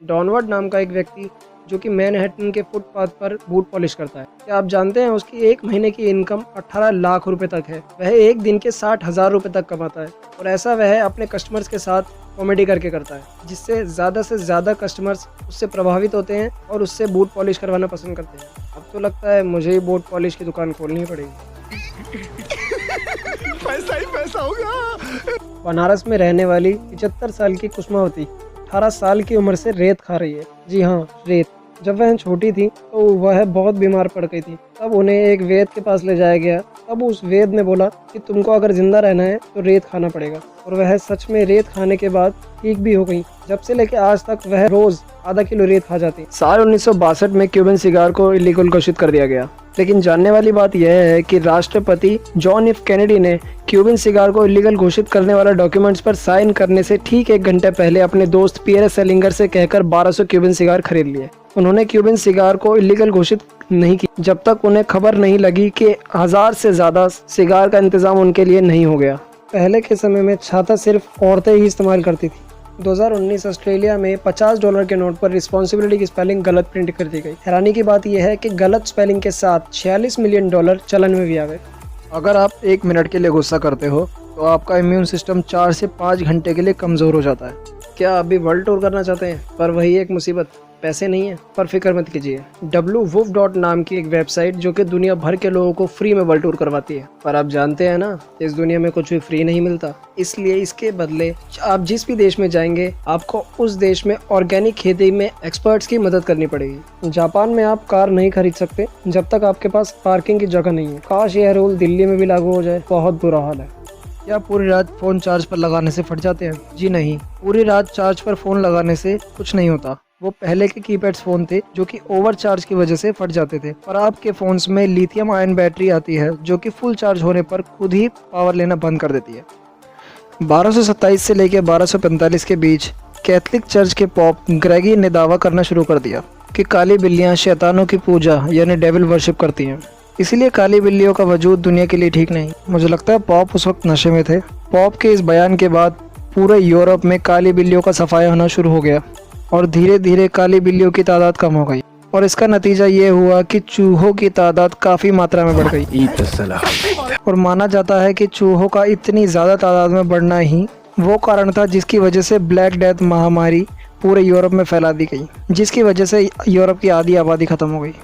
डॉनवर्ड नाम का एक व्यक्ति जो कि मैनहट्टन के फुटपाथ पर बूट पॉलिश करता है। क्या आप जानते हैं उसकी एक महीने की इनकम 18 लाख रुपए तक है। वह एक दिन के 60,000 रुपए तक कमाता है और ऐसा वह अपने कस्टमर्स के साथ कॉमेडी करके करता है, जिससे से ज़्यादा कस्टमर्स उससे प्रभावित होते हैं और उससे बूट पॉलिश करवाना पसंद करते हैं। अब तो लगता है मुझे ही बूट पॉलिश की दुकान खोलनी पड़ेगी। पैसा ही पैसा होगा। बनारस में रहने वाली 75 साल की कुसुमावती 18 साल की उम्र से रेत खा रही है। जी हाँ, रेत। जब वह छोटी थी तो वह बहुत बीमार पड़ गई थी। तब उन्हें एक वैद के पास ले जाया गया। तब उस वैद ने बोला कि तुमको अगर जिंदा रहना है तो रेत खाना पड़ेगा, और वह सच में रेत खाने के बाद ठीक भी हो गई। जब से लेकर आज तक वह रोज आधा किलो रेत खा जाती। साल 1962 में क्यूबन सिगार को इलीगल घोषित कर दिया गया। लेकिन जानने वाली बात यह है कि राष्ट्रपति जॉन एफ कैनेडी ने क्यूबन सिगार को इलीगल घोषित करने वाला डॉक्यूमेंट्स पर साइन करने से ठीक 1 घंटे पहले अपने दोस्त पीयर सेलिंगर से कहकर 1200 क्यूबन सिगार खरीद लिए। उन्होंने क्यूबन सिगार को इलीगल घोषित नहीं की जब तक उन्हें खबर नहीं लगी कि 1000 से ज़्यादा सिगार का इंतजाम उनके लिए नहीं हो गया। पहले के समय में छाता सिर्फ औरतें ही इस्तेमाल करती थी। 2019 ऑस्ट्रेलिया में $50 के नोट पर रिस्पॉन्सिबिलिटी की स्पेलिंग गलत प्रिंट कर दी गई। हैरानी की बात यह है कि गलत स्पेलिंग के साथ $46 मिलियन चलन में भी आ गए। अगर आप 1 मिनट के लिए गुस्सा करते हो तो आपका इम्यून सिस्टम 4 से 5 घंटे के लिए कमज़ोर हो जाता है। क्या आप भी वर्ल्ड टूर करना चाहते हैं? पर वही एक मुसीबत, पैसे नहीं है। पर फिक्र मत कीजिए, www नाम की एक वेबसाइट जो कि दुनिया भर के लोगों को फ्री में वर्ल्ड टूर करवाती है। पर आप जानते हैं ना, इस दुनिया में कुछ भी फ्री नहीं मिलता। इसलिए इसके बदले आप जिस भी देश में जाएंगे आपको उस देश में ऑर्गेनिक खेती में एक्सपर्ट्स की मदद करनी पड़ेगी। जापान में आप कार नहीं खरीद सकते जब तक आपके पास पार्किंग की जगह नहीं है। काश यह रूल दिल्ली में भी लागू हो जाए। बहुत बुरा हाल है। क्या पूरी रात फ़ोन चार्ज पर लगाने से फट जाते हैं? जी नहीं, पूरी रात चार्ज पर फ़ोन लगाने से कुछ नहीं होता। वो पहले के कीपैड्स फ़ोन थे जो कि ओवर चार्ज की वजह से फट जाते थे, और आपके फ़ोन्स में लिथियम आयन बैटरी आती है जो कि फुल चार्ज होने पर खुद ही पावर लेना बंद कर देती है। 1227 से लेकर 1245 के बीच कैथलिक चर्च के पॉप ग्रेगी ने दावा करना शुरू कर दिया कि काली बिल्लियाँ शैतानों की पूजा यानी डेविल वर्शिप करती हैं, इसीलिए काली बिल्लियों का वजूद दुनिया के लिए ठीक नहीं। मुझे लगता है पॉप उस वक्त नशे में थे। पॉप के इस बयान के बाद पूरे यूरोप में काली बिल्लियों का सफाया होना शुरू हो गया और धीरे धीरे काली बिल्लियों की तादाद कम हो गई, और इसका नतीजा ये हुआ कि चूहों की तादाद काफ़ी मात्रा में बढ़ गई। और माना जाता है कि चूहों का इतनी ज़्यादा तादाद में बढ़ना ही वो कारण था जिसकी वजह से ब्लैक डेथ महामारी पूरे यूरोप में फैला दी गई, जिसकी वजह से यूरोप की आधी आबादी ख़त्म हो गई।